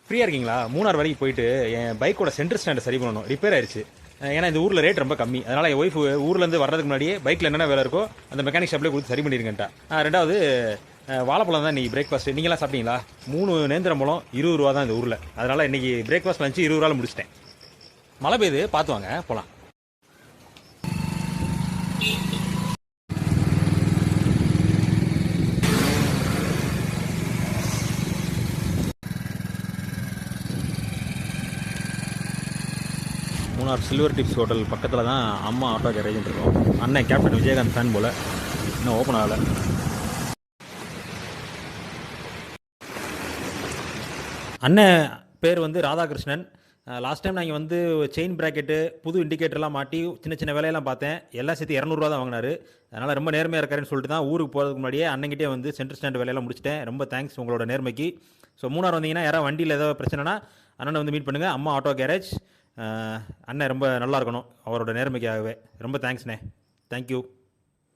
ஃப்ரீயாக இருக்கீங்களா? மூணார் வரைக்கும் போயிட்டு என் பைக்கோட சென்டர் ஸ்டாண்டை சரி பண்ணணும். ரிப்பேர் ஆயிடுச்சு. ஏன்னா இந்த ஊரில் ரேட் ரொம்ப கம்மி. அதனால் என் ஒய்ஃப் ஊர்லேருந்து வர்றதுக்கு முன்னாடியே பைக்கில் என்னென்ன வேலை இருக்கோ அந்த மெக்கானிக் ஷாப்லேயே கொடுத்து சரி பண்ணிருங்கன்ட்டா. ரெண்டாவது வாழைப்பழம் தான் இன்றைக்கி பிரேக்ஃபாஸ்ட். நீங்களாம் சாப்பிட்டீங்களா? 3 நேந்திரம்பழம் 20 ரூபா தான் இந்த ஊரில். அதனால் இன்றைக்கி பிரேக்ஃபாஸ்ட் லஞ்சு 20 ரூபாவில் முடிச்சிட்டேன். மழை பெய்யுது, பார்த்து வாங்க, போகலாம். மூணார் சில்வர் டிப்ஸ் ஹோட்டல் பக்கத்தில் தான் அம்மா ஆட்டோ கேரேஜ் இருக்கோம். அண்ணன் கேப்டன் விஜயகாந்த் ஃபேன் போல், இன்னும் ஓப்பன் ஆகலை. அண்ணன் பேர் வந்து ராதாகிருஷ்ணன். லாஸ்ட் டைம் நாங்கள் வந்து செயின் ப்ராக்கெட்டு புது இண்டிகேட்டர்லாம் மாட்டி சின்ன சின்ன வேலையெல்லாம் பார்த்தேன். எல்லாம் சேர்த்து 200 தான் வாங்கினார். அதனால் ரொம்ப நேர்மையாக இருக்காருன்னு சொல்லிட்டு தான் ஊருக்கு போகிறதுக்கு முன்னாடியே அண்ணங்கிட்டே வந்து சென்டர் ஸ்டாண்ட் வேலையெல்லாம் முடிச்சிட்டேன். ரொம்ப தேங்க்ஸ் உங்களோட நேர்மைக்கு. ஸோ மூணார் வந்தீங்கன்னா யாராவது வண்டியில் ஏதாவது பிரச்சனைனா அண்ணனை வந்து மீட் பண்ணுங்கள். அம்மா ஆட்டோ கேரேஜ். அண்ணன் ரொம்ப நல்லா இருக்கணும் அவரோட நேர்மைக்காகவே. ரொம்ப தேங்க்ஸ்ண்ணே. தேங்க்யூ.